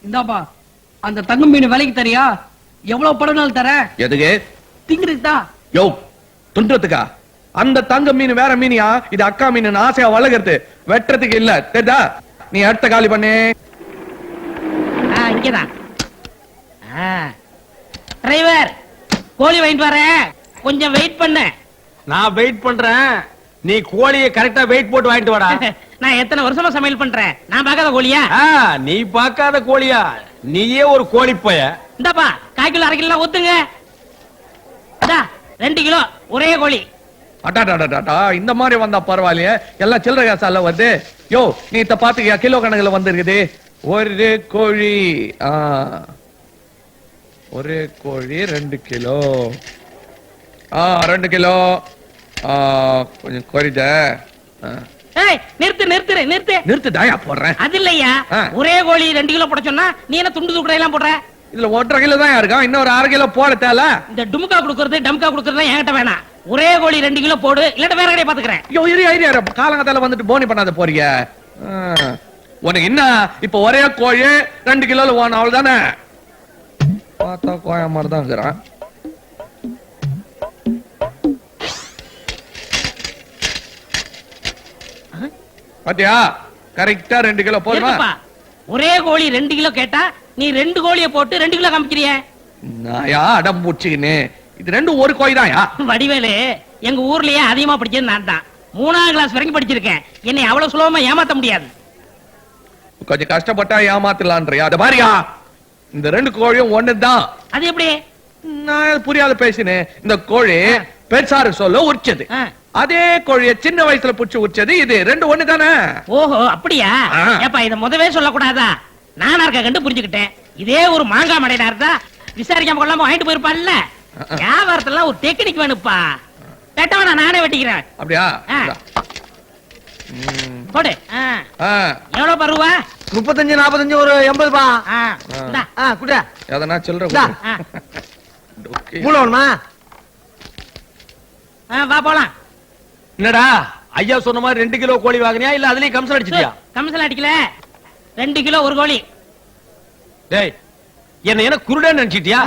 இந்தாப்பா அந்த தங்க மீன் விலைக்கு தரியா? எவ்வளவு படம்னாலும் தர. எதுக்கு? திங்கிறதுக்கா? யோ, துன்றதுக்கா? அந்த தங்க மீன் வேற மீனியா? இது அக்கா மீன் ஆசையா வளர்க்கறது, வெட்டுறதுக்கு இல்ல. தெரியுதா? நீ அடுத்த காலி பண்ணு. இங்கதான். டிரைவர், கோழி வாங்கிட்டு வரேன், கொஞ்சம் வெயிட் பண்ண. நான் வெயிட் பண்றேன், நீ கோழியை கரெக்டா வெயிட் போட்டு வாங்கிட்டு வாடா. நான் எத்தனை வருஷமா சமையல் பண்றேன், நான் பார்க்காத கோழியா? நீ பார்க்காத கோழியா? நீயே ஒரு கோழி போய. இந்தாப்பா, 1/4 கிலோ 1/2 கிலோ ஊத்துங்க. 2 கிலோ ஒரே கோழி. அட்டாடாடாடா, இந்த மாதிரி வந்தா பரவாயில்லையே, எல்லாம் சில்லறை காசால வருது. யோ, நீ இத பாத்துக்கியா? கிலோ கணக்குல வந்திருக்குது. ஒரு கோழி, ஒரு கோழி 2 கிலோ. 2 கிலோ. கொஞ்சம் குறைஞ்ச. நிறுத்து நிறுத்து நிறுத்து நிறுத்து, தாயா போடுறேன். அது இல்லையா, ஒரே கோழி 2 கிலோ போட சொன்னா நீ என்ன துண்டு துக்குடை எல்லாம் போடுற? இதுல 1.5 கிலோ தான் இருக்கா, இன்னொரு 1/2 கிலோ போட தேவை. இந்த டுமுக்கா குடுக்கறது டம்கா குடுக்கறது என்கிட்ட வேணாம். ஒரே கோழி 2 கிலோ போடு, இல்ல வேற கடையை பாத்துக்கிறேன். ஐயோ, காலங்கத்தால வந்துட்டு போனி பண்ணாத போறீங்க. உனக்கு என்ன இப்ப ஒரே கோழி 2 கிலோல போன அவ்வளவுதானே? பார்த்தா கோயா மாதிரி தான் இருக்கிறான். பாத்தியா, கரெக்டா 2 கிலோ போதுமா? ஒரே கோழி 2 கிலோ கேட்டா நீ 2 கோழியை போட்டு 2 கிலோ காமிக்கிறிய. நாயா அடம் பூச்சிக்கின்னு, இது 2 ஒரு கோழி தான்யா. வடிவேலு, எங்க ஊர்லயே அதிகமா படிச்சது நான் தான். 3ஆம் கிளாஸ் வரைக்கும் படிச்சிருக்கேன். என்னை அவ்வளவு சுலபமா ஏமாத்த முடியாது. கொஞ்சம் கஷ்டப்பட்டா ஏமாத்தலான்றியா? அத பாரியா, இந்த 2 கோழியும் ஒண்ணுதான். அது எப்படி? நான் புரியாத பேசினேன். இந்த கோழி பெருசாரு சொல்ல உரிச்சது, அதே கோழிய சின்ன வயசுல புடிச்சு உரிச்சது. இது 2 ஒண்ணு தானே? ஓஹோ, அப்படியா? ஏப்பா, இத முதவே சொல்லக்கூடாதா? நானா இருக்க கண்டு புரிஞ்சுக்கிட்டேன். இதே ஒரு மாங்காய் மடையா இருந்தா விசாரிக்காம கொள்ளாம வாங்கிட்டு போயிருப்பான்ல. வியாபாரத்துல ஒரு டெக்னிக் வேணுப்பா. வெட்டவனா நானே வெட்டிக்கிறேன். அப்படியா? போடு. எவ்வளவு பருவா? 35 45 ஒரு 80 பா. குடா எதனா சில்லற மூலவனுமா? வா போலாம். என்னடா ஐயா சொன்ன மாதிரி 2 கிலோ கோழி வாங்கினியா, இல்ல அதுலயே கம்சல் அடிச்சிட்டியா? கம்சல் அடிக்கல, 2 கிலோ ஒரு கோழி. டேய், என்ன குருடன்னு நினைச்சிட்டியா?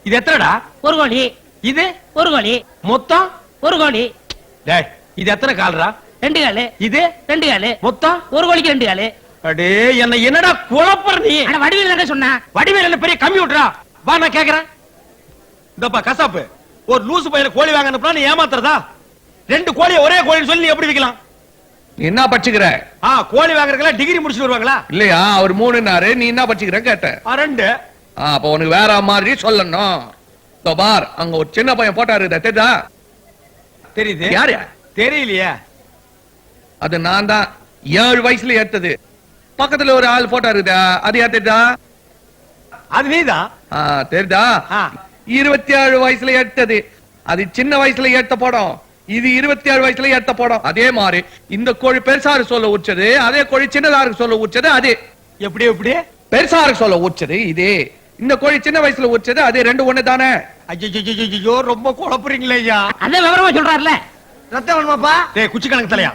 இது எத்தனைடா? ஒரு கோழி. இது ஒரு கோழி. மொத்தம் ஒரு கோழி. டேய், இது எத்தனை கால்ரா? 2 காலு. இது 2 காலு. மொத்தம் ஒரு கோழிக்கு 2 காலு. அடே, என்னடா குழப்பற நீ? அட வடிவேல் என்ன சொன்னா? வடிவேல் என்ன பெரிய கம்ப்யூட்டரா? வா, நான் கேக்குறேன். இந்தப்பா கசாப்பு, ஒரு லூசு பையன கோழி வாங்க அனுப்புனா நீ ஏமாத்துறதா? 2 கோழியை ஒரே கோழின்னு சொல்லி நீ எப்படி விக்கலாம்? என்ன படிச்சுக்கிற? கோழி வாங்குறதுல டிகிரி முடிச்சுட்டு வருவாங்களா? இல்லையா, அவர் 3னாரு, நீ என்ன படிச்சுக்கிற கேட்ட? 2. அப்ப உனக்கு வேற மாதிரி சொல்லணும். பார், அங்க ஒரு சின்ன பையன் போட்டாரு, தெரியுதா? தெரியுது. யாரு? தெரியலையே. அது நான் தான். 7 வயசுல ஏத்தது. பக்கத்துல ஒரு ஆள் போட்டோ இருக்குதா, அது ஏத்தா? அது நீதான். தெரியுதா? 27 வயசுல ஏத்தது. அது சின்ன வயசுல ஏத்த படம், இது 27 வயசுல ஏத்த படம். அதே மாதிரி இந்த கோழி பெருசாரு சொல்ல உச்சது, அதே கோழி சின்னதாருக்கு சொல்ல உச்சது. அது எப்படி எப்படி? பெருசாருக்கு சொல்ல உச்சது இதே, இந்த கோழி சின்ன வயசுல உச்சது. அது 2 ஒண்ணு தானே? ஐயோ, ரொம்ப குழப்பறீங்களே ஐயா. அத விவரமா சொல்றாருல. ரத்தம் வேணுமாப்பா? டேய், குச்சி கணக்கு தலையா,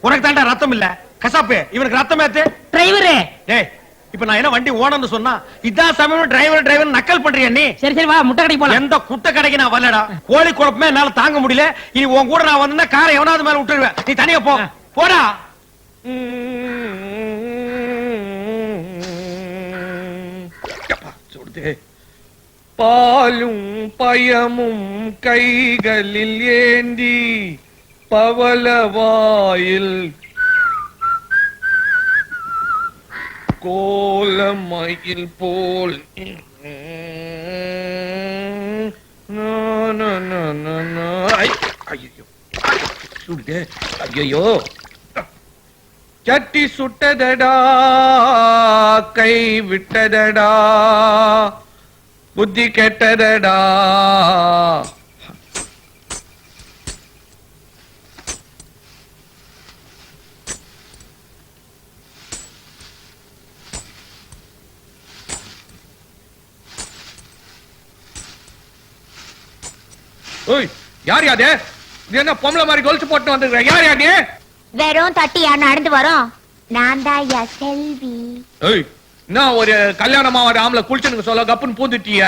உனக்கு தாண்டா ரத்தம் இல்ல. கசாப்பு, இவனுக்கு ரத்தம் ஏத்து. டிரைவரே, டேய், இப்ப நான் என்ன வண்டி ஓனர்னு சொன்னா இதான் சமயம் டிரைவர் நக்கல் பண்றியா நீ? சரி சரி, வா முட்டை கடைக்கு போலாம். எந்த குட்டை கடைக்கு நான் வரலடா. கோழி குழப்பமே என்னால தாங்க முடியல. இனி உன் கூட நான் வந்தா காரை எவனாவது மேல விட்டுருவேன். நீ தனியா போ. போடா. பாலும் பயமும் கைகளில் ஏந்தி பவளவாயில் கோலமயில் போல் ஐயோ, சட்டி சுட்டதடா, கை விட்டதடா, புத்தி கெட்டதடா. யார் யாரு? இது என்ன பொம்பளை மாதிரி கொலுசு போட்டு வந்துருக்க? யார் யாரு? வெறும் தட்டியா நடந்து வரோம். நான் தான் செல்வி. நான் ஒரு கல்யாணமா ஒரு ஆம்பளை குளிச்சுன்னு சொல்ல கப்புன்னு பூந்துட்டிய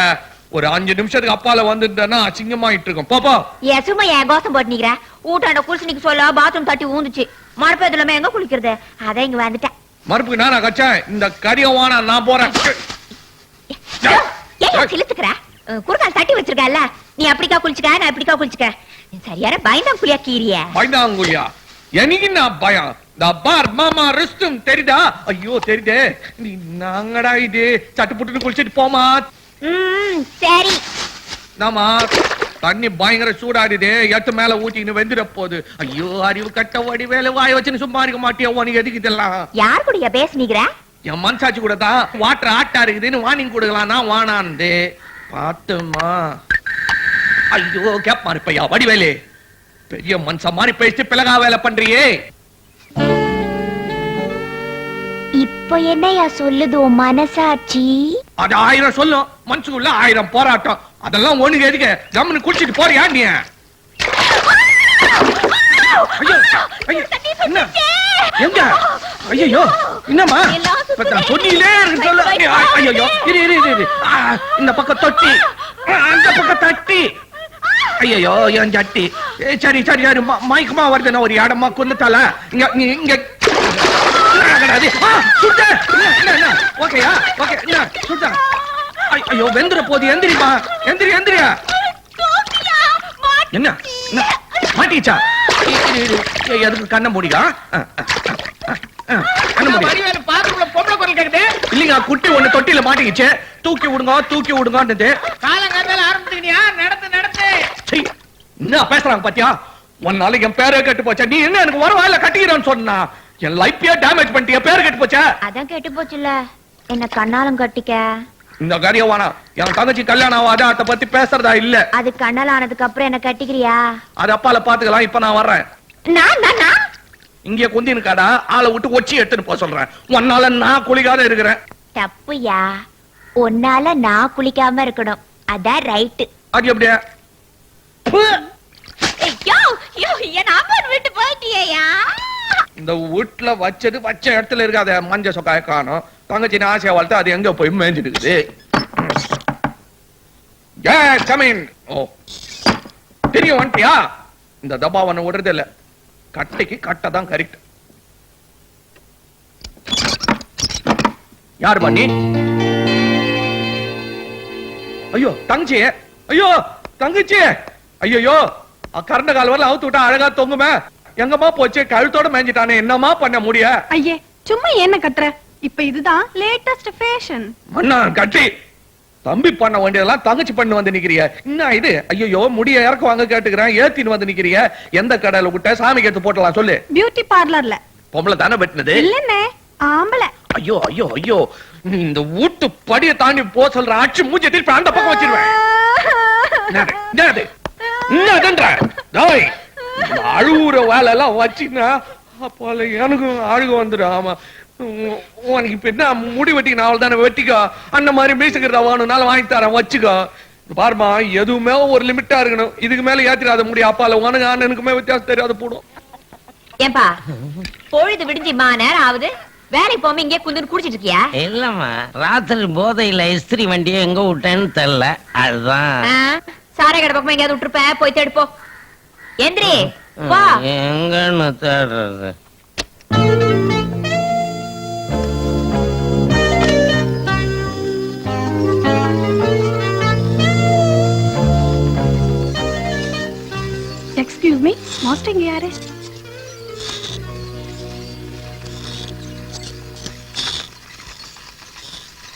ஒரு 5 நிமிஷத்துக்கு அப்பால வந்துட்டேன்னா அசிங்கமாயிட்டு இருக்கும் போப்போ. ஏன் சும்மா ஏன் கோசம் போட்டு நிக்கிற? ஊட்டாண்ட குளிச்சுனிக்கு சொல்ல பாத்ரூம் தட்டி ஊந்துச்சு. மறுபடியும் எங்க குளிக்கிறது? அதான் இங்க வந்துட்டேன். மறுப்புக்கு நான் கச்சேன் இந்த கரியவானா நான் போறேன். ஏன் சிலுத்துக்கிற? குறுக்கால் தட்டி வச்சிருக்கல, நீ அப்படிக்கா குளிச்சுக்க, நான் இப்படிக்கா குளிச்சுக்க. நீ சரியான பயந்தாங்குழியா கீரிய. பயந்தாங்குழியா? எனக்கு நான் பயம். இந்த பார் மாமா ரெஸ்டும் தெரியுதா? ஐயோ தெரியுதே. நீ நாங்கடா இது சட்டு புட்டுன்னு குளிச்சிட்டு போமா. சரி. நாமா தண்ணி பயங்கர சூடாடுது, எட்டு மேல ஊத்தின்னு வெந்துட போகுது. ஐயோ அறிவு கட்ட வடி வேலை வாய வச்சுன்னு சும்மா இருக்க மாட்டியா? உனக்கு எதுக்கு இதெல்லாம்? யார் கூடயா பேசுனீங்க? என் மனசாட்சி கூட தான் வாட்டர் ஆட்டா இருக்குதுன்னு வார்னிங் கொடுக்கலாம். நான் வானாந்து பாத்துமா. ஐயோ கேப் மாறிப்பையா வடிவேலு, பெரிய மனுஷ மாதிரி பேசிட்டு பிளகா வேலை பண்றியே. இப்ப என்னையா சொல்லுது உன் மனசாட்சி? அது 1000 சொல்லும், மனசுக்குள்ள 1000 போராட்டம். அதெல்லாம் ஒண்ணுக்கு எதுக்கு? கம்முன்னு குடிச்சிட்டு போறியா நீ? ஐயோ என்ன எங்க? ஐயோ என்னம்மா சொன்னிலே இருக்கு சொல்ல. ஐயோ இரு இரு இரு. இந்த பக்கம் தொட்டி, அந்த பக்கம் தட்டி. ஐயோ என் சட்டி. சரி சரி சரி மயக்கமா வருதுன்னா ஒரு இடமா கொண்டுட்டால. இங்க இங்க ஓகேயா? ஓகே சுட்டா. ஐயோ வெந்துற போது எந்திரிமா. எந்திரி எந்திரியா. என்ன மாட்டிச்சா? எதுக்கு கண்ண மூடிக்கா? இல்லைங்க குட்டி ஒண்ணு தொட்டில மாட்டிக்கிச்சு. தூக்கி விடுங்க தூக்கி விடுங்க. காலங்காத்தால ஆரம்பிச்சுக்கிட்டியா? நடத்து நடத்து. என்ன பேசுறாங்க பாத்தியா? ஒரு நாளைக்கு என் பேரே கெட்டு போச்சா? நீ என்ன எனக்கு வர வாயில கட்டிக்கிறேன்னு சொன்னா என் லைஃபையே டேமேஜ் பண்ணிட்டியா? பேரு கெட்டு போச்சா? அதான் கெட்டு போச்சுல, என்ன கண்ணாலம் கட்டிக்க. இந்த காரியவானா என் தங்கச்சி கல்யாணம் ஆகாத அத பத்தி பேசுறதா இல்ல. அது கண்ணால ஆனதுக்கு அப்புறம் என்ன கட்டிக்கிறியா? அது அப்பால பாத்துக்கலாம். இப்ப நான் வர்றேன். நான் இங்க குந்தினுக்காடா ஆளை விட்டு ஒச்சி எடுத்துன்னு போக சொல்றேன். உன்னால நான் குளிக்காத இருக்கிறேன். தப்புயா, உன்னால நான் குளிக்காம இருக்கணும். அதான் ரைட்டு. அது எப்படியா? விட்டு போயிட்டியா? இந்த வீட்டுல வச்சது வச்ச இடத்துல இருக்காத மஞ்ச சொக்காய காணும். தங்கச்சி ஆசையா வளர்த்து அது எங்க போய் மேய்ஞ்சிட்டு இருக்குது. ஓ தெரியும் வந்துட்டியா? இந்த தபாவனை விடுறது இல்ல. கட்டைக்கு கட்டை தான் கரெக்ட். யார் பண்ணி? ஐயோ தங்கச்சி. ஐயோ தங்கச்சி. ஐயோ கரண்ட கால் வரல அவுத்து விட்டா அழகா தொங்குமே. எங்கம்மா போச்சு? கழுத்தோட மேஞ்சிட்டானே. என்னமா பண்ண முடிய? ஐயே சும்மா என்ன கட்டுற? இப்ப இதுதான் லேட்டஸ்ட் ஃபேஷன். மண்ணா கட்டி தம்பி பண்ண வேண்டியதெல்லாம் தங்கச்சி பண்ணு வந்து நிக்கிறிய. என்ன இது? ஐயோ முடிய இறக்கு வாங்க கேட்டுக்கிறேன், ஏத்தின்னு வந்து நிக்கிறிய. எந்த கடையில விட்ட? சாமிக்கு எடுத்து போட்டலாம் சொல்லு. பியூட்டி பார்லர்ல. பொம்பளை தானே வெட்டினது? இல்லன்னே ஆம்பளை. ஐயோ ஐயோ ஐயோ நீ இந்த வீட்டு படிய தாண்டி போ சொல்ற ஆட்சி மூஞ்சி திருப்பி அந்த பக்கம் வச்சிருவேன். அழுகுற வேலை எல்லாம் வச்சுன்னா அப்போல எனக்கும் அழுக வந்துடும். ஆமா உனக்கு இப்ப என்ன முடி வெட்டிக்கணும்? அவள் தானே வெட்டிக்கோ. அந்த மாதிரி மீசுக்கிறதா வேணும்னால வாங்கி தரேன் வச்சுக்கோ. பாருமா எதுவுமே ஒரு லிமிட்டா இருக்கணும். இதுக்கு மேல ஏத்திராத முடியும். அப்பால உனக்கு அண்ணனுக்குமே வித்தியாசம் தெரியாத போடும். ஏன்பா பொழுது விடிஞ்சு நேரம் ஆகுது, வேலைக்கு போகாம இங்கே குந்து குடிச்சிட்டு இருக்கியா? இல்லம்மா, ராத்திரி போதையில இஸ்திரி வண்டியை எங்க விட்டேன்னு தெரியல. அதுதான் சாரை கடை பக்கமா எங்கேயாவது விட்டுருப்ப, போய் தேடுப்போ. எந்திரி வா. எங்கன்னு தேடுறது? எக்ஸ்கியூஸ் மீ, மாஸ்டர் இங்க யாரு?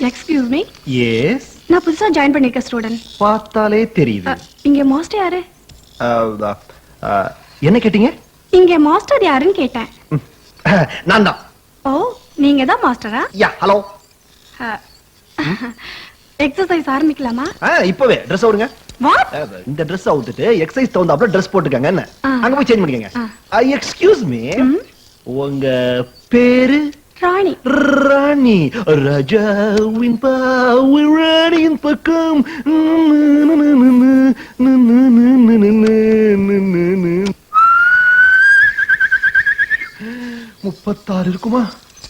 Excuse me. எஸ், நான் புதுசா ஜாயின் பண்ணிருக்க ஸ்டூடண்ட். பார்த்தாலே தெரியுது. இங்க மாஸ்டர் யாரு? என்ன கேட்டீங்க? இங்க மாஸ்டர் யாருன்னு கேட்டேன். நான் தான். ஓ, நீங்க தான் மாஸ்டரா? யா, ஹலோ. எக்ஸசைஸ் ஆரம்பிக்கலாமா? இப்பவே Dress அவுடுங்க. வாட்? இந்த Dress அவுத்துட்டு எக்ஸசைஸ் தகுந்தாப்புல Dress போட்டுக்கங்க. என்ன அங்க போய் சேஞ்ச் பண்ணிக்கங்க. எக்ஸ்கியூஸ் மீ, உங்க பேரு? ராணி. ராணி. ராஜாவின் பாவை ராணியின் பக்கம் 36 இருக்குமா?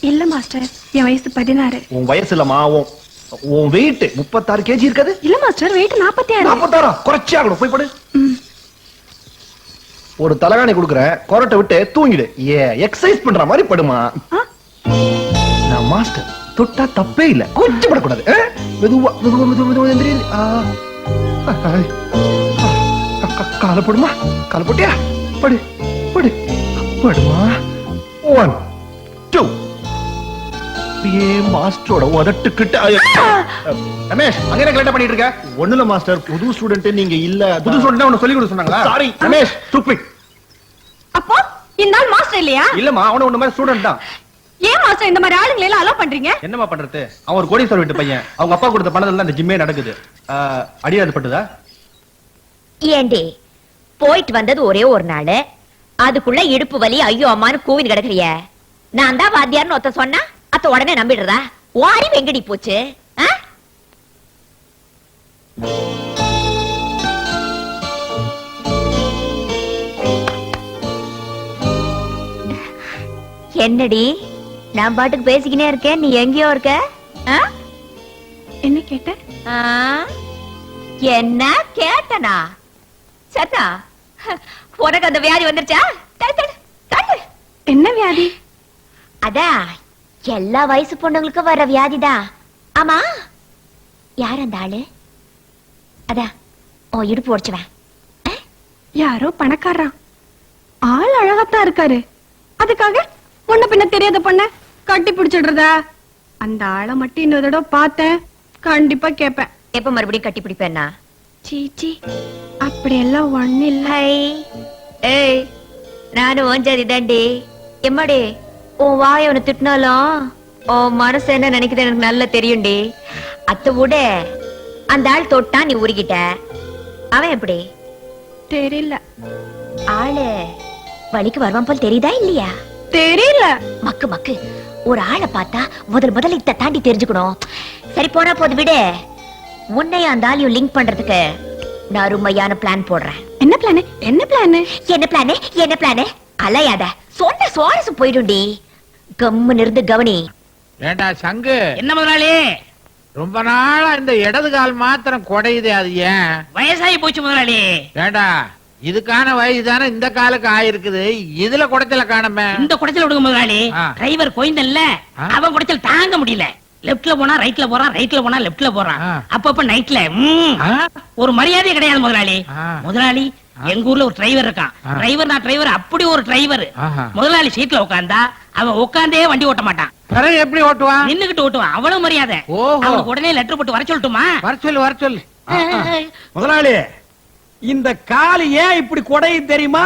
இல்ல மாஸ்டர் என் வயசு 16. உன் வயசு இல்லம்மா, உன் வெயிட் 36 கேஜி இருக்காது. இல்ல மாஸ்டர் வெயிட் 46. 46 குறைச்சி ஆகணும். போய் படு. ஒரு தலகாணி கொடுக்குறேன், கொரட்டை விட்டு தூங்கிடு. எக்ஸசைஸ் பண்ற மாதிரி படுமா. நான் மாஸ்டர், தொட்டா தப்பே இல்ல, கூச்சப்படக்கூடாது. மெதுவா மெதுவா மெதுவா மெதுவா எந்திரி. காலை போடுமா, காலை போட்டியா, படு படு படுமா. 1 2 மாஸ்டரோட உதட்டுக்கிட்ட. ரமேஷ், அங்க என்ன கரெக்டா பண்ணிட்டு இருக்க? ஒண்ணுல மாஸ்டர், புது ஸ்டூடெண்ட் நீங்க இல்ல. புது ஸ்டூடெண்ட் உனக்கு சொல்லி கொடுக்க சொன்னாங்களா? Sorry Ramesh, stupid. அப்போ இந்த ஆள் மாஸ்டர் இல்லையா? இல்லம்மா, அவன ஒண்ணு மாதிரி ஸ்டூடெண்ட் தான். ஏன் மாஸ்டர் இந்த மாதிரி ஆளுங்களை எல்லாம் அலோ பண்றீங்க? என்னமா பண்றது? அவன் ஒரு கோடீஸ்வரர் வீட்டு பையன். அவங்க அப்பா கொடுத்த பணத்துல இந்த ஜிம்மே நடக்குது. அடியாது பட்டுதா? ஏண்டி போயிட்டு வந்தது ஒரே ஒரு நாள், அதுக்குள்ள இடுப்பு வலி ஐயோ அம்மான்னு கூவின் கிடக்குறிய. நான் தான் வாத்தியார்னு ஒருத்த சொன்னா அத்த உடனே நம்பிடுறதா? வாரி வெங்கடி போச்சு. என்னடி நான் பாட்டுக்கு பேசிக்கினே இருக்கேன், நீ எங்கேயோ இருக்க? என்ன கேட்ட? என்ன கேட்டனா? சத்தா, உனக்கு அந்த வியாதி வந்துருச்சா? என்ன வியாதி? அதான் எல்லா வயசு பொண்ணுங்களுக்கும் வர வியாதிதான். ஆமா, யார் அந்த ஆளு? அதான் ஓ இடுப்பு உடைச்சுவேன். யாரோ பணக்காரன். ஆள் அழகாத்தான் இருக்காரு, அதுக்காக பொண்ணு பின்ன தெரியாத பொண்ண கட்டி பிடிச்சிடுறதா? அந்த ஆளை மட்டும் இன்னொரு தடவை பார்த்தேன், கண்டிப்பா கேப்பேன். எப்ப மறுபடியும் கட்டி பிடிப்பேன்னா? சீச்சி, அப்படியெல்லாம் ஒண்ணு இல்ல. ஏய், நானும் ஓஞ்சாதி தாண்டி. எம்மாடி, உன் வாய் அவனை திட்டினாலும் உன் மனசு என்ன நினைக்குது எனக்கு நல்லா தெரியும்டி. அத்த விட அந்த ஆள் தொட்டா நீ உருகிட்ட. அவன் எப்படி? தெரியல. ஆளு வலிக்கு வருவான் போல் தெரியுதா இல்லையா? தெரியல. மக்கு மக்கு, ஒரு ஆளை பார்த்தா முதல்ல இத தாண்டி தெரிஞ்சுக்கணும். சரி போனா போது விடு. உன்னைய அந்த ஆளையும் லிங்க் பண்றதுக்கு நான் அருமையான பிளான் போடுறேன். என்ன பிளான்? என்ன பிளான்? என்ன பிளான்? என்ன பிளான்? அலையாத, சொன்ன சுவாரசம் போயிடும்டி. கம்முன்னு இருந்து கவனி. ஏண்டா சங்கு, என்ன முதலாளி? ரொம்ப நாளா இந்த இடது கால் மாத்திரம் குடையுதே, அது ஏன்? வயசாகி போச்சு முதலாளி. ஏண்டா இதுக்கான வயசு தானே இந்த காலுக்கு ஆயிருக்குது, இதுல குடைச்சல காணமே. இந்த குடைச்சல் விடுங்க முதலாளி. ஆ. டிரைவர் கோயந்தல்ல, அவன் குடைச்சல் தாங்க முடியல. லெப்ட்ல போனா ரைட்ல போறான், ரைட்ல போனா லெப்ட்ல போறான். ஆ. அப்பப்ப நைட்ல ஒரு மரியாதை கிடையாது முதலாளி. முதலாளி, எங்க ஊர்ல ஒரு டிரைவர் இருக்கான். டிரைவர் நான் டிரைவர், அப்படி ஒரு டிரைவர். முதலாளி சீட்ல உட்கார்ந்தா அவன் உட்கார்ந்தே வண்டி ஓட்ட மாட்டான். பிறகு எப்படி ஓட்டுவான்? நின்னுகிட்டு ஓட்டுவான். அவ்வளவு மரியாதை. ஓஹோ. அவனுக்கு உடனே லெட்டர் போட்டு வர சொல்லட்டுமா? வர சொல்லு வர சொல்லு. முதலாளி, இந்த கால் ஏன் இப்படி கொடையும் தெரியுமா?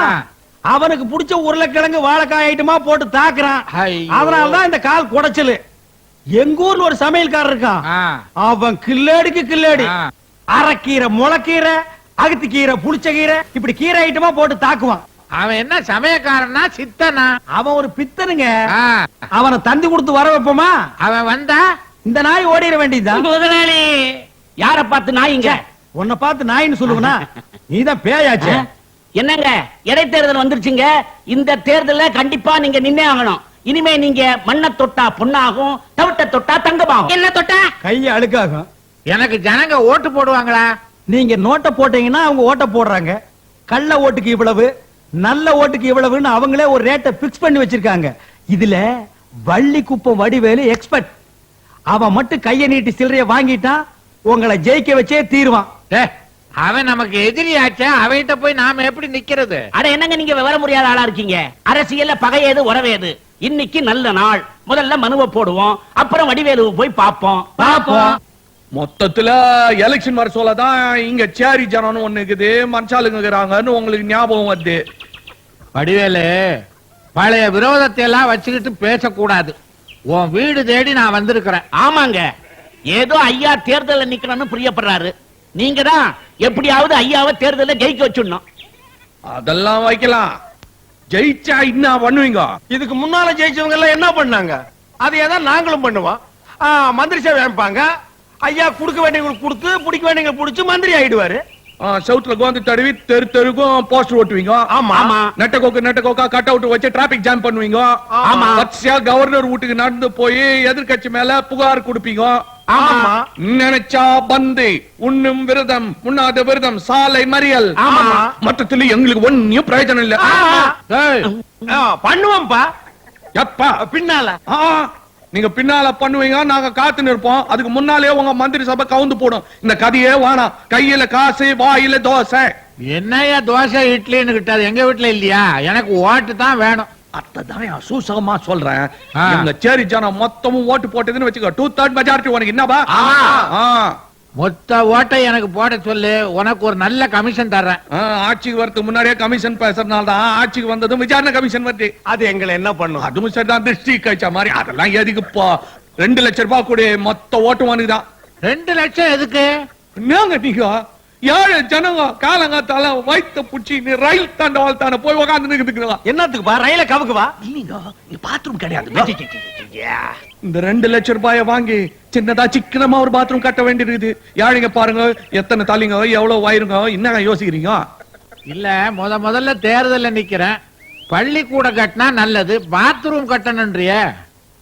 அவனுக்கு பிடிச்ச உருளைக்கிழங்கு வாழைக்காய் ஐட்டமா போட்டு தாக்குறான். ஐயோ. அதனாலதான் இந்த கால் குடைச்சலு. எங்க ஊர்ல ஒரு சமையல்காரர் இருக்கான். அவன் கில்லேடிக்கு கில்லேடி. அரைக்கீரை, முளைக்கீரை, அகத்திக்கீரை, புளிச்சக்கீரை, இப்படி கீரை ஐட்டமா போட்டு தாக்குவான். அவன் என்ன சமயக்காரனா சித்தனா? அவன் ஒரு பித்தனுங்க. அவனை தந்தி கொடுத்து வர வைப்போமா? அவன் வந்தா இந்த நாய் ஓடிட வேண்டியதுதான். முதலாளி, யார பார்த்து நாய்ங்க? உன்னை பார்த்து நாயின்னு சொல்லுவனா? நீதான் பேயாச்சே. என்னங்க, இடைத்தேர்தல் வந்துருச்சுங்க. இந்த தேர்தல்ல கண்டிப்பா நீங்க நின்னே ஆகணும். இனிமே நீங்க மண்ண தொட்டா பொண்ணாகும், தவிட்ட தொட்டா தங்கமாகும். என்ன தொட்டா கைய அழுக்காகும். எனக்கு ஜனங்க ஓட்டு போடுவாங்களா? நீங்க நோட்டை போட்டீங்கன்னா அவங்க ஓட்ட போடுறாங்க. கள்ள ஓட்டுக்கு இவ்வளவு, நல்ல ஓட்டுக்கு இவ்வளவுன்னு அவங்களே ஒரு ரேட்டை பிக்ஸ் பண்ணி வச்சிருக்காங்க. இதுல வள்ளி குப்பம் வடிவேலு எக்ஸ்பர்ட். அவன் மட்டும் கைய நீட்டி சில்லறைய வாங்கிட்டா உங்களை ஜெயிக்க வச்சே தீருவான். அவன் நமக்கு எதிரியாச்சா, அவன்கிட்ட போய் நாம எப்படி நிக்கிறது? அட என்னங்க, நீங்க விவர முடியாத ஆளா இருக்கீங்க. அரசியல்ல பகையேது உறவேது. இன்னைக்கு நல்ல நாள். முதல்ல மனுவை போடுவோம், அப்புறம் வடிவேலு போய் பாப்போம். மொத்தத்துல எலெக்ஷன் வர சொல்லதான் இங்க சேரி ஜனம்னு ஒண்ணு இருக்குது, மனுஷாளுங்க இருக்கிறாங்கன்னு உங்களுக்கு ஞாபகம் வருது. வடிவேலு, பழைய விரோதத்தை எல்லாம் வச்சுக்கிட்டு பேசக்கூடாது. உன் வீடு தேடி நான் வந்திருக்கிறேன். ஆமாங்க, ஏதோ ஐயா தேர்தல்ல நிக்கணும்னு பிரியப்படுறாரு. நீங்க தான் எப்படியாவது ஐயாவை தேர்தல்ல ஜெயிக்க வச்சிடணும். அதெல்லாம் வைக்கலாம். ஜெயிச்சா என்ன பண்ணுவீங்க? இதுக்கு முன்னால ஜெயிச்சவங்க எல்லாம் என்ன பண்ணாங்க? அதையேதான் நாங்களும் பண்ணுவோம். மந்திரி சேவை அமைப்பாங்க. ஐயா குடுக்க வேண்டியவங்களுக்கு கொடுத்து, பிடிக்க வேண்டியவங்களுக்கு பிடிச்சு மந்திரி ஆயிடுவாரு. சவுத்துல கோந்து தடவி தெரு தெருக்கும் போஸ்டர் ஓட்டுவீங்க. ஆமா. ஆமா. நெட்ட கோக்கா கட் அவுட் வச்சு டிராபிக் ஜாம் பண்ணுவீங்க. ஆமா. வரிசையா கவர்னர் வீட்டுக்கு நடந்து போய் எதிர்க்கட்சி மேல புகார் கொடுப்பீங்க. ஆமா. நினைச்சா பந்து, உண்ணும் விரதம், உண்ணாத விரதம், சாலை மறியல். ஆமா. மொத்தத்துல எங்களுக்கு ஒன்னும் பிரயோஜனம் இல்ல. ஏய், பண்ணுவோம்ப்பா. எப்பா பின்னால ஆ, நீங்க பின்னால பண்ணுவீங்க, நாங்க காத்து நிற்போம். அதுக்கு முன்னாலே உங்க மந்திரி சபை கவுந்து போடும். இந்த கதையே வேணாம். கையில காசு, வாயில தோசை. என்னய்யா தோசை இட்லின்னு கிட்டாது, எங்க வீட்டுல இல்லையா? எனக்கு ஓட்டு தான் வேணும். அதான் சூசகமா சொல்றேன். ஆ. எங்க சேரி ஜனம் மொத்தமும் ஓட்டு போட்டதுன்னு வச்சுக்கோ, 2/3 மெஜாரிட்டி உனக்கு என்னப்பா? ஆ. மொத்த ஓட்டை எனக்கு போட சொல்லு, உனக்கு ஒரு நல்ல கமிஷன் தர்றேன். ஆட்சிக்கு வரதுக்கு முன்னாடியே கமிஷன் பேசுறதுனால தான் ஆட்சிக்கு வந்ததும் விசாரணை கமிஷன் வருது. அது எங்களை என்ன பண்ணும்? அதுவும் சரிதான், திருஷ்டி கழிச்ச மாதிரி. அதெல்லாம் எதுக்குப்பா? 2 லட்சம் ரூபாய் கூட மொத்த ஓட்டு வாங்குதான். 2 லட்சம் எதுக்கு? என்னங்க நீங்க ஏழு ஜனங்க காலங்காத்தால வயித்த புடிச்சு நீ ரயில் தாண்டவாள் தானே போய் உக்காந்து நிக்குதுங்களா? என்னத்துக்குப்பா? ரயில கவுக்குவா? இல்லீங்க, பாத்ரூம் கிடையாது. இந்த 2 லட்சம் ரூபாய வாங்கி சின்னதா சிக்கனமா ஒரு பாத்ரூம் கட்ட வேண்டியிருக்குது. யாழிங்க பாருங்க, எத்தனை தலைங்க, எவ்வளவு வயிறுங்க, என்னங்க யோசிக்கிறீங்க? இல்ல, முதல்ல தேர்தல்ல நிக்கிறேன். பள்ளிக்கூடம் கட்டினா நல்லது, பாத்ரூம் கட்டணும்ன்றிய.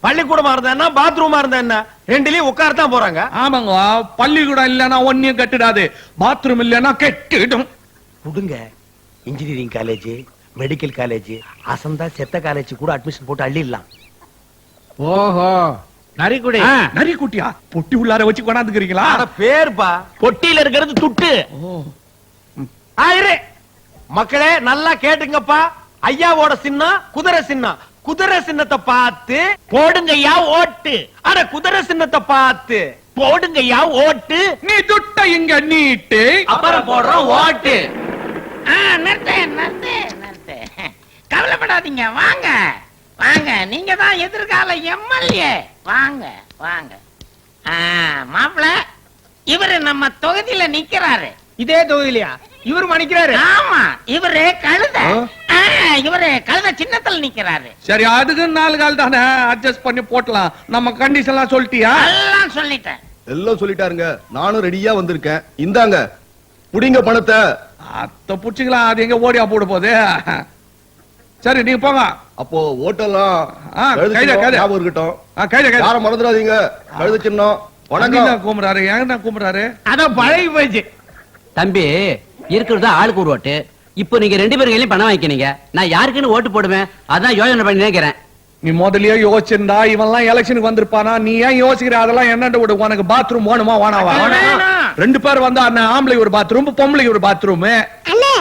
பள்ளிக்கூடமா இருந்தா என்ன, பாத்ரூமா இருந்தா என்ன, ரெண்டுலயும் உட்காரத்தான் போறாங்க. ஆமாங்க, பள்ளிக்கூடம் இல்லன்னா ஒன்னும் கட்டிடாது, பாத்ரூம் இல்லன்னா கெட்டிடும். கொடுங்க. இன்ஜினியரிங் காலேஜ், மெடிக்கல் காலேஜ், அசந்தா செத்த காலேஜ் கூட அட்மிஷன் போட்டு அள்ளிடலாம். ஓஹோ, நரிக்குடி. நரி குட்டியா? பொட்டி உள்ளார வச்சு கொண்டாந்துக்கிறீங்களா? பேர்பா. பொட்டியில இருக்கிறது துட்டு. ஆயிரு மக்களே, நல்லா கேட்டுங்கப்பா. ஐயாவோட சின்னம் குதிரை சின்னம். குதிரை சின்னத்தை பார்த்து போடுங்கய்யா ஓட்டு. அட குதிரை சின்னத்தை பார்த்து போடுங்கய்யா ஓட்டு. நீ துட்ட இங்க நீட்டு, அப்புறம் போடுறோம் ஓட்டு. நிறுத்து. கவலைப்படாதீங்க, வாங்க வாங்க. நீங்க தான் எதிர்கால எம்எல்ஏ. வாங்க வாங்க. மாப்பிள, இவரு நம்ம தொகுதியில நிக்கிறாரு. இதே தொகுதியிலையா இவரு மணிக்கிறாரு? ஆமா, இவரு கழுத. இவரு கழுத சின்னத்துல நிக்கிறாரு. சரி, அதுக்கு 4 கால் தானே, அட்ஜஸ்ட் பண்ணி போட்டலாம். நம்ம கண்டிஷன் எல்லாம் சொல்லிட்டியா? எல்லாம் சொல்லிட்டேன். எல்லாம் சொல்லிட்டாருங்க. நானும் ரெடியா வந்திருக்கேன். இந்தாங்க புடிங்க பணத்தை. அத்த புடிச்சுக்கலாம், அது எங்க ஓடியா போட போகுது? சரி, நீங்க போங்க. அப்போ ஓட்டெல்லாம் கைத கைத ஞாபகம் இருக்கட்டும். கைத கைத. யாரும் மறந்துடாதீங்க. கழுத சின்னம். வணக்கம். கூப்பிடுறாரு, ஏங்க கூப்பிடுறாரு? அதான் பழகி போயிடுச்சு. தம்பி, இருக்கிறது ஆளுக்கு ஒரு ஓட்டு. இப்போ நீங்க 2 பேரும் பணம் வாங்கிக்கிறீங்க, நான் யாருக்குன்னு ஓட்டு போடுவேன். அதான் யோசனை பண்ணி நினைக்கிறேன். நீ முதல்லயே யோசிச்சிருந்தா இவன்லாம் எலெக்ஷனுக்கு வந்திருப்பானா? நீ ஏன் யோசிக்கிற? அதெல்லாம் என்னண்டு விடு. உனக்கு பாத்ரூம் வேணுமா வேணாவா? 2 பேர் வந்தா ஆம்பளை ஒரு பாத்ரூம், பொம்பளை ஒரு பாத்ரூம். அண்ணே,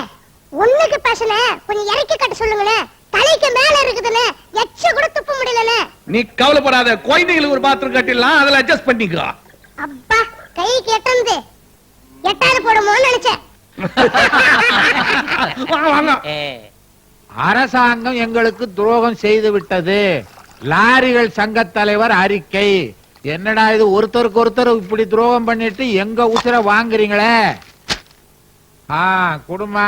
ஒண்ணுக்கு பேசல, கொஞ்சம் இறக்கி கட்ட சொல்லுங்களே. தலைக்கு மேல இருக்குதுன்னு எச்ச கூட துப்ப முடியலனே. நீ கவலைப்படாத, குழந்தைகளுக்கு ஒரு பாத்ரூம் கட்டிடலாம், அதுல அட்ஜஸ்ட் பண்ணிக்கோ. அப்பா, கைக்கு எட்டந்து எட்டாவது போடுமோன்னு நினைச்சேன். வாங்க. அரசாங்கம் எங்களுக்கு துரோகம் செய்து விட்டது. லாரிகள் சங்க தலைவர் அறிக்கை. என்னடா இது, ஒருத்தருக்கு ஒருத்தர் இப்படி துரோகம் பண்ணிட்டு எங்க உசுர வாங்குறீங்களே? குடுமா,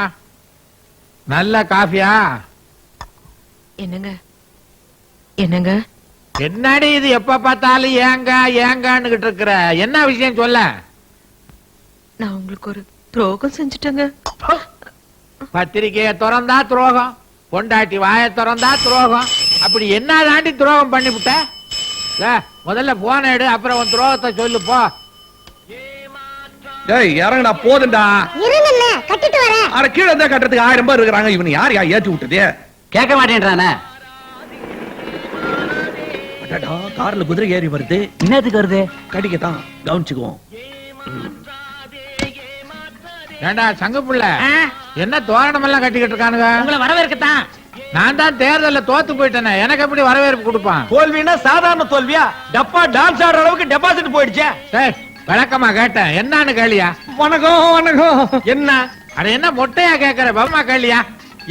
நல்ல காஃபியா? என்னங்க என்னங்க என்னடி இது, எப்ப பார்த்தாலும் ஏங்கான்னு இருக்கிற? என்ன விஷயம் சொல்ல? நான் உங்களுக்கு ஒரு துரோகம் செஞ்சுட்டேங்க. பத்திரிகைய திறந்தா துரோகம், பொண்டாட்டி வாய திறந்தா துரோகம். அப்படி என்ன தாண்டி துரோகம் பண்ணிவிட்ட? முதல்ல போன எடு, அப்புறம் உன் துரோகத்தை சொல்லு போ. டேய், இறங்கடா, போதுண்டா. இருங்கண்ணே, கட்டிட்டு வரேன். அட, கீழே இருந்தா கட்டுறதுக்கு 1000 பேர் இருக்கிறாங்க. இவன் யார் ஏத்தி விட்டது? கேட்க மாட்டேன்றானே. கார்ல குதிரை ஏறி வருது. என்னத்துக்கு வருது? கடிக்கத்தான், கவனிச்சுக்குவோம். ஏண்டா சங்கப்புள்ள, என்ன தோரணம் எல்லாம் கட்டிக்கிட்டு இருக்கானுங்க? உங்களை வரவேற்கத்தான். நான் தான் தேர்தல்ல தோத்து போயிட்டேனே, எனக்கு எப்படி வரவேற்பு கொடுப்பான்? தோல்வினா சாதாரண தோல்வியா? டப்பா டான்ஸ் ஆடுற அளவுக்கு டெபாசிட் போயிடுச்சே. டேய், விளக்கமா கேட்டேன், என்னன்னு கேளியா? வணக்கம் வணக்கம். என்ன அட, என்ன மொட்டையா கேக்குற? பம்மா கேளியா?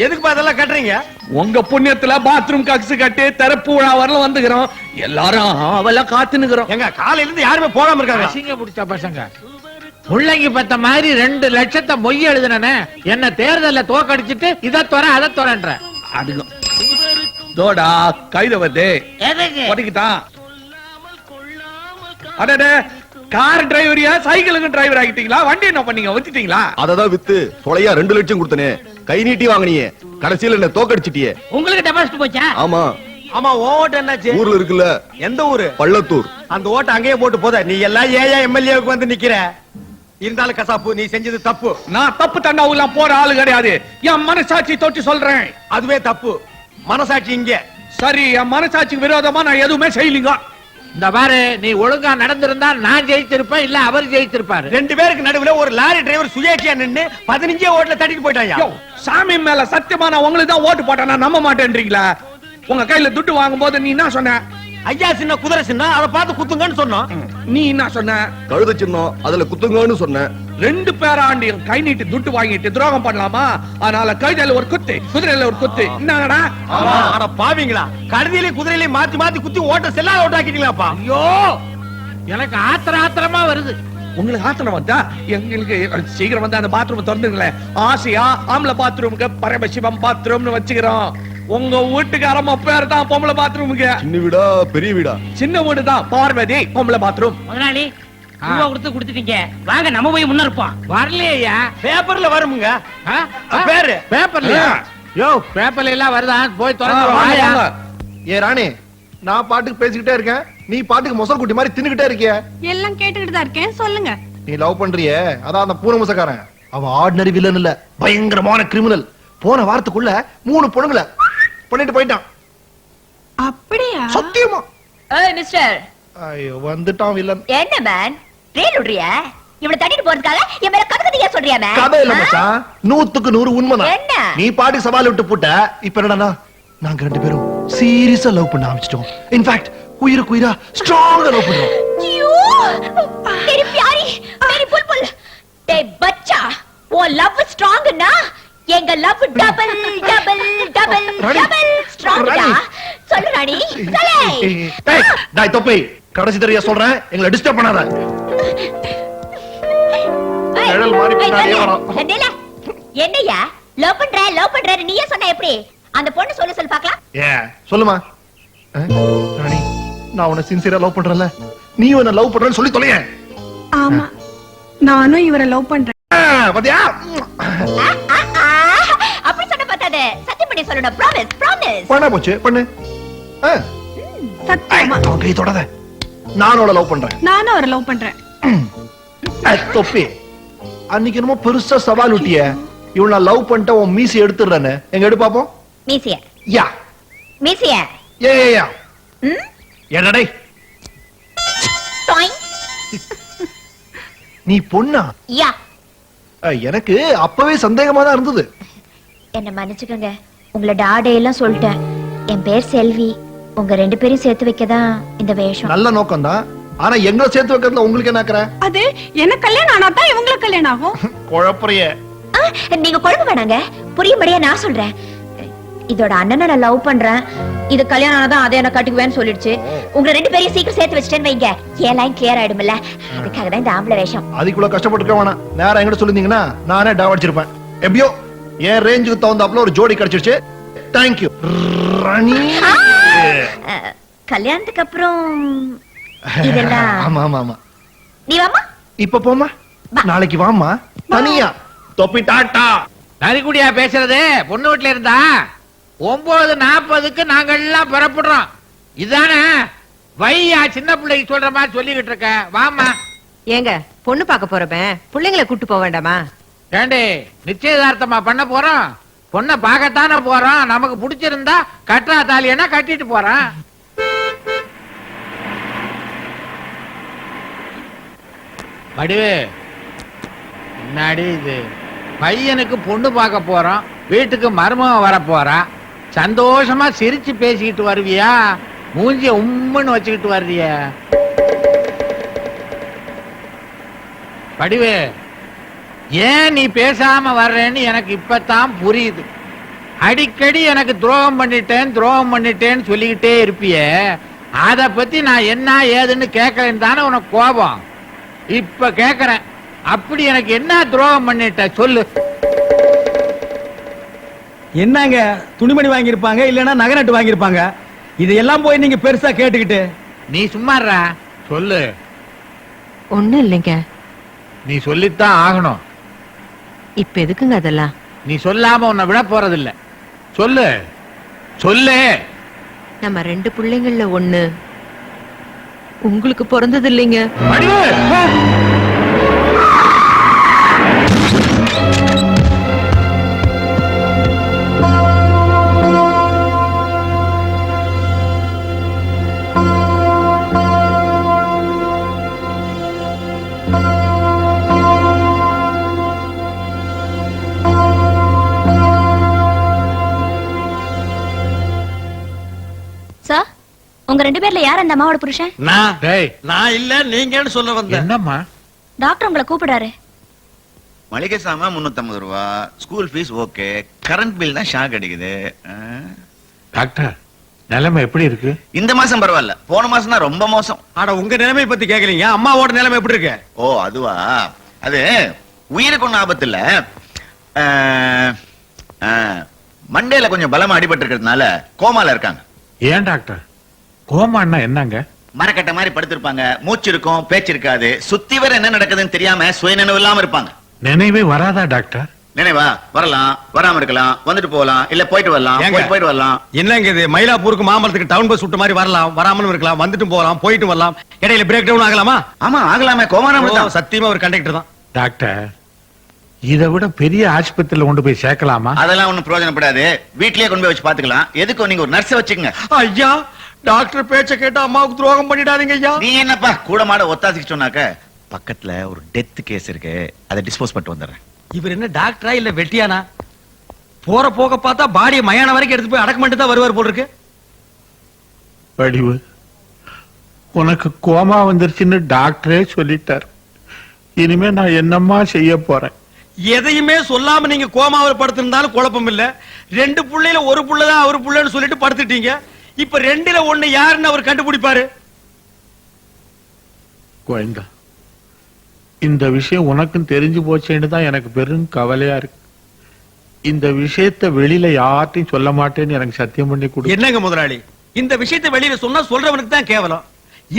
எதுக்கு அதெல்லாம் கட்டுறீங்க? உங்க புண்ணியத்துல பாத்ரூம் கக்ஸ் கட்டி திறப்பு விழா வரல வந்துக்கிறோம். எல்லாரும் அவெல்லாம் காத்து நிக்கிறோம். எங்க காலையில இருந்து யாருமே போகாம இருக்காங்க. அசிங்க பிடிச்ச பசங்க. முள்ளங்கி பத்த மாதிரி 2 லட்சத்தை மொய் எழுதுனே, என்ன தேர்தல்ல தோக்கடிச்சிட்டு இதை துற அதை துறன்ற. அதுக்கும் தோடா கைத வருது. எதுக்கு? ஒட்டிக்கிட்டான். அடடே, கார் டிரைவரியா சைக்கிளுக்கு டிரைவர் ஆகிட்டீங்களா? வண்டி என்ன பண்ணீங்க? வச்சுட்டீங்களா? அததான் வித்து தொலையா 2 லட்சம் கொடுத்தனே. கை நீட்டி வாங்கினியே, கடைசியில என்ன தோக்கடிச்சிட்டியே. உங்களுக்கு டெபாசிட் போச்சா? ஆமா. ஆமா, உன் ஓட்டு என்னாச்சு? ஊர்ல இருக்குல்ல. எந்த ஊரு? பள்ளத்தூர். அந்த ஓட்டு அங்கேயே போட்டு போத. நீ எல்லாம் ஏயா எம்எல்ஏவுக்கு வந்து நிக்கிற. இருந்தாலும் கசாப்பு, நீ செஞ்சது தப்பு. நான் தப்பு தண்டாவுலாம் போற ஆளு கிடையாது. என் மனசாட்சி தொட்டு சொல்றேன். அதுவே தப்பு. மனசாட்சி இங்க. சரி, என் மனசாட்சிக்கு விரோதமா நான் எதுவுமே செய்யலீங்க. இந்த பாரு, நீ ஒழுங்கா நடந்திருந்தா நான் ஜெயிச்சிருப்பேன், இல்ல அவர் ஜெயிச்சிருப்பாரு. 2 பேருக்கு நடுவுல ஒரு லாரி டிரைவர் சுயேட்சையா நின்னு 15 ஓட்டுல தட்டிட்டு போயிட்டாயா? யோ, சாமி மேல சத்தியமா நான் உங்களுக்கு தான் ஓட்டு போட்டேன், நான் நம்ப மாட்டேன்றீங்களா? உங்க கையில துட்டு வாங்கும் போது நீ என்ன சொன்ன? ஐயா சின்ன குதிரை சின்ன, அதை பார்த்து குத்துங்கன்னு சொன்னோம். நீ என்ன சொன்ன? கழுத சின்னம், அதுல குத்துங்கன்னு சொன்னேன். 2 பேராண்டி கை நீட்டி துட்டு வாங்கிட்டு துரோகம் பண்ணலாமா? அதனால கழுதையில ஒரு குத்து, குதிரையில ஒரு குத்து. என்னடா? ஆனா பாவீங்களா, கழுதியிலே குதிரையிலே மாத்தி மாத்தி குத்தி ஓட்ட செல்லாத ஓட்டாக்கிட்டீங்களாப்பா? ஐயோ, எனக்கு ஆத்திரமா வருது. உங்களுக்கு ஆத்திரம் வந்தா எங்களுக்கு சீக்கிரம் வந்து அந்த பாத்ரூம் திறந்துங்களேன். ஆசையா ஆம்பளை பாத்ரூமுக்கு பரமசிவம் பாத்ரூம்னு வச்சுக்கிறோம். உங்க வீட்டுக்காரம்மா பேர் தான் பொம்பளை பாத்ரூமுக்கு. சின்ன வீடா பெரிய வீடா? சின்ன வீடு தான், பார்வதி பொம்பளை பாத்ரூம். முதலாளி ரூபா கொடுத்துட்டீங்க, வாங்க நம்ம போய் முன்ன இருப்போம். வரலையா? பேப்பர்ல வருமுங்க. ஆ? பேரு பேப்பர்லயா? யோ, பேப்பர்ல எல்லாம் வருதா? போய் திறந்து வாங்க, வாயா. வாங்க. ஏ ராணி, நான் பாட்டுக்கு பேசிக்கிட்டே இருக்கேன், நீ பாட்டுக்கு மொசல் குட்டி மாதிரி தின்னுகிட்டே இருக்கிய. எல்லாம் கேட்டுக்கிட்டு தான் இருக்கேன், சொல்லுங்க. நீ லவ் பண்றியே, அதான் அந்த பூனை முசக்காரன். அவன் ஆர்டினரி வில்லன் இல்ல, பயங்கரமான கிரிமினல். போன வாரத்துக்குள்ள 3 பொண்ணுங்களை பண்ணிட்டு போயிட்டான். அப்படியா? சத்தியமா. ஏய் மிஸ்டர், ஐயோ, வந்துட்டான் வில்லன். என்ன மேன் ரேல் விடுறியா? இவனை தட்டிட்டு போறதுக்காக என் மேல கதை சொல்றியா மேன்? கதை இல்ல மச்சான், 100க்கு 100 உண்மைதான். என்ன? நீ பாட்டுக்கு சவால் விட்டு போட்ட. இப்ப என்னடா, நாங்க 2 பேரும் சீரியஸா லவ் பண்ண ஆரம்பிச்சிட்டோம். இன்ஃபேக்ட் உயிருக்கு உயிரா ஸ்ட்ராங்கா லவ் பண்றோம். मेरी प्यारी मेरी बुलबुल டேய் பச்சா, உன் லவ் ஸ்ட்ராங்னா எங்க love double double double double ஸ்ட்ராங்கா. சொல்லு ராணி, சொல்லு. ஏய் டேய் தொப்பை, கடைசி தடவையா சொல்றேன், எங்களை டிஸ்டர்ப் பண்ணாத. நிழல் மாதிரி பின்னாடியே வரோம். என்னையா லவ் பண்ற நீயே சொன்ன எப்படி? அந்த பொண்ணு சொல்லு பார்க்கலாம். சொல்லுமா. ராணி, நான் உன்னை சின்சியரா லவ் பண்றேன்ல, நீ என்ன லவ் பண்றேன்னு சொல்லி தொலைய. ஆமா, நானும் இவரை லவ் பண்றேன். பாத்தியா? அப்படி சொன்ன பார்த்தாதே, சத்தியம் பண்ணி சொல்லணும். Promise promise. பண்ண போச்சு, பண்ணு. சத்தியமா அவன் கை தொடாத. நானும் அவளை லவ் பண்றேன். நானும் அவரை லவ் பண்றேன். தொப்பி, அன்னைக்கு என்னமோ பெருசா சவால் விட்டிய, இவன் நான் லவ் பண்ணிட்ட உன் மீசி எடுத்துடுறேன்னு. எங்க எடு பாப்போம். மீசிய யா மீசிய யா என்னடே டாய். நீ பொண்ணா? யா. எனக்கு அப்பவே சந்தேகமா தான் இருந்தது. என்ன மன்னிச்சுக்கோங்க, உங்களை டாடே எல்லாம் சொல்லிட்டேன். என் பேர் செல்வி. உங்க 2 பேரையும் சேர்த்து வைக்கதான் இந்த வேஷம். நல்ல நோக்கம் தான், ஆனா எங்களை சேர்த்து வைக்கிறதுல உங்களுக்கு என்ன ஆக்குற? அது எனக்கு கல்யாணம் ஆனாதான் இவங்களுக்கு கல்யாணம் ஆகும். குழப்பறிய. நீங்க குழம்பு வேணாங்க, புரியும்படியா நான் சொல்றேன். இதோட அண்ணனை நான் லவ் பண்றேன். இது கல்யாணம் ஆனதான் அதை என்ன கட்டிக்குவேன்னு சொல்லிடுச்சு. உங்க 2 பேரையும் சீக்கிரம் சேர்த்து வச்சுட்டேன்னு வைங்க, என் லைன் கிளியர் ஆயிடும்ல. அதுக்காக தான் இந்த ஆம்பளை வேஷம். அதுக்குள்ள கஷ்டப்பட்டு வேணாம், நேரம் எங்கிட்ட சொல்லிருந்தீங்கன்னா நானே டாவடிச்சிருப்பேன். எப்படியோ என் ரேஞ்சுக்கு தகுந்தாப்புல ஒரு ஜோடி கிடைச்சிருச்சு. தேங்க்யூ ராணி. கல்யாணத்துக்கு அப்புறம் இதெல்லாம் ஆமா ஆமா ஆமா. நீ வாமா. இப்ப போமா, நாளைக்கு வாமா தனியா. தொப்பி டாட்டா. நரிக்குடியா பேசுறது? பொண்ணு வீட்டுல இருந்தா 9:40க்கு நாங்க எல்லாம் புறப்படுறோம். இதானே வையா சின்ன பிள்ளைக்கு சொல்ற மாதிரி சொல்லிக்கிட்டு இருக்க. வாமா. ஏங்க, பொண்ணு பார்க்க போறப்ப பிள்ளைங்களை கூட்டு போக வேண்டாமா? ஏண்டி, நிச்சயதார்த்தமா பண்ண போறோம்? பொண்ணை பார்க்கத்தானே போறோம். நமக்கு பிடிச்சிருந்தா கட்டுறா தாலியனா கட்டிட்டு போறோம். வடிவு முன்னாடி இது பையனுக்கு பொண்ணு பார்க்க போறோம், வீட்டுக்கு மருமகன் வர போறா. சந்தோஷமா சிரிச்சு பேசிக்கிட்டு வருவியா, மூஞ்சிய உம்முன்னு வச்சுக்கிட்டு வருவிய? வடிவு, ஏன் நீ பேசாம வர்றேன்னு எனக்கு இப்பதான் புரியுது. அடிக்கடி எனக்கு துரோகம் பண்ணிட்டேன்னு சொல்லிக்கிட்டே இருப்பியே, அத பத்தி நான் என்ன ஏதுன்னு கேட்கலன்னு தானே உனக்கு கோபம். இப்ப கேக்குறேன், அப்படி எனக்கு என்ன துரோகம் பண்ணிட்ட சொல்லு. என்னங்க, துணிமணி வாங்கியிருப்பாங்க, இல்லன்னா நகரட்டு வாங்கியிருப்பாங்க. இதையெல்லாம் போய் நீங்க பெருசா கேட்டுக்கிட்டு. நீ சும்மாறா சொல்லு. ஒண்ணும் இல்லைங்க. நீ சொல்லித்தான் ஆகணும். இப்ப எதுக்குங்க அதெல்லாம்? நீ சொல்லாம உன்னை விட போறதில்ல. சொல்லு சொல்லு. நம்ம 2 பிள்ளைங்கள்ல ஒண்ணு உங்களுக்கு பிறந்தது இல்லைங்க. வடிவு! சார், உங்க 2 பேர்ல யார் அந்த அம்மாவோட புருஷன்? டேய், நான் இல்ல நீங்கன்னு சொல்ல வந்தேன். என்னம்மா? டாக்டர் உங்களை கூப்பிடுறாரு. மளிகை சாமான் 350 ரூபா, school fees okay, current bill தான் ஷாக் அடிக்குது. டாக்டர், நிலைமை எப்படி இருக்கு? இந்த மாசம் பரவாயில்ல, போன மாசம் தான் ரொம்ப மோசம். ஆனா உங்க நிலைமை பத்தி கேக்குறீங்க, அம்மாவோட நிலைமை எப்படி இருக்கு? ஓ அதுவா? அது உயிருக்கு ஒன்னும் ஆபத்து இல்ல. மண்டேல கொஞ்சம் பலமா அடிபட்டு இருக்கிறதுனால கோமால இருக்காங்க. ஏன் டாக்டர், கோமான்னா என்னங்க? மரக்கட்ட மாதிரி படுத்திருப்பாங்க, மூச்சு இருக்கும், பேச்சு இருக்காது, சுத்தி வர என்ன நடக்குதுன்னு தெரியாம சுயநினைவு இல்லாம இருப்பாங்க. நினைவே வராதா டாக்டர்? நினைவா வரலாம், வராம இருக்கலாம், வந்துட்டு போகலாம், இல்ல போயிட்டு வரலாம், போயிட்டு வரலாம். என்னங்க இது, மயிலாப்பூருக்கு மாமரத்துக்கு டவுன் பஸ் விட்ட மாதிரி வரலாம், வராமலும் இருக்கலாம், வந்துட்டு போகலாம், போயிட்டு வரலாம், இடையில பிரேக் டவுன் ஆகலாமா? ஆமா ஆகலாமே, கோமானா சத்தியமா ஒரு கண்டக்டர் தான். டாக்டர், இதை விட பெரிய ஆஸ்பத்திரியில கொண்டு போய் சேர்க்கலாமா? அதெல்லாம் ஒண்ணும் பிரயோஜனப்படாது, வீட்லயே கொண்டு போய் வச்சு பாத்துக்கலாம். எதுக்கும் நீங்க ஒரு நர்ஸ் வச்சுக்கங்க. ஐயா, டாக்டர் பேச்ச கேட்டு அம்மாவுக்கு துரோகம் பண்ணிடாதீங்க ஐயா. நீ என்னப்பா கூட மாட ஒத்தாசிக்கு சொன்னாக்க, பக்கத்துல ஒரு டெத் கேஸ் இருக்கு, அதை டிஸ்போஸ் பண்ணிட்டு வந்துடுறேன். இவர் என்ன டாக்டரா இல்ல வெட்டியானா? போற போக பார்த்தா பாடியை மயான வரைக்கும் எடுத்து போய் அடக்கம் பண்ணிட்டு தான் வருவார் போல இருக்கு. வடிவு, உனக்கு கோமா வந்துருச்சுன்னு டாக்டரே சொல்லிட்டார். இனிமே நான் என்னம்மா செய்ய போறேன்? எதையுமே சொல்லாம நீங்க கோமாவில் படுத்திருந்தாலும் குழப்பம் இல்ல. 2 புள்ளையில ஒரு புள்ளதான் அவரு புள்ளன்னு சொல்லிட்டு படுத்துட்டீங்க. இப்ப 2ல 1 யாருன்னு அவர் கண்டுபிடிப்பாரு. கோயந்தா, இந்த விஷயம் உனக்கும் தெரிஞ்சு போச்சேன்னு தான் எனக்கு பெரும் கவலையா இருக்கு. இந்த விஷயத்தை வெளியில யார்ட்டையும் சொல்ல மாட்டேன்னு எனக்கு சத்தியம் பண்ணி கொடு. என்னங்க முதலாளி, இந்த விஷயத்தை வெளியில சொன்னா சொல்றவனுக்கு தான் கேவலம்.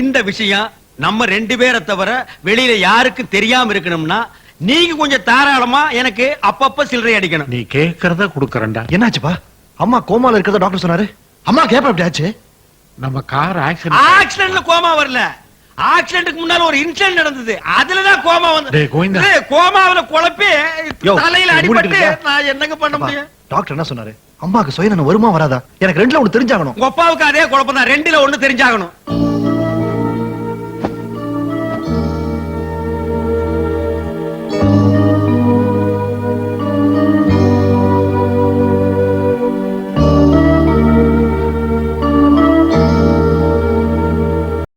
இந்த விஷயம் நம்ம 2 பேரை தவிர வெளியில யாருக்கும் தெரியாம இருக்கணும்னா நீங்க கொஞ்சம் தாராளமா எனக்கு அப்பப்ப சில்லறை அடிக்கணும். நீ கேக்குறத குடுக்கறேன்டா. என்னாச்சுப்பா? அம்மா கோமால இருக்கறத டாக்டர் சொன்னாரு. அம்மா கேப்ப எப்படி ஆச்சு? நம்ம கார் ஆக்சிடென்ட். ஆக்சிடென்ட்ல கோமா வரல, ஆக்சிடென்ட்க்கு முன்னால ஒரு இன்சிடென்ட் நடந்தது, அதுலதான் கோமா வந்து. டேய் கோவிந்தா, கோமாவுல குழப்பி யோ, தலையில அடிபட்டு மூடிட்டு நான் என்னங்க பண்ண முடியும்? டாக்டர் என்ன சொன்னாரு? அம்மாக்கு சுயநலம் வருமா வராதா? எனக்கு 2ல 1 தெரிஞ்சாகணும். உங்க அப்பாவுக்கு அதே குழப்பம் தான், 2ல 1 தெரிஞ்சாகணும்.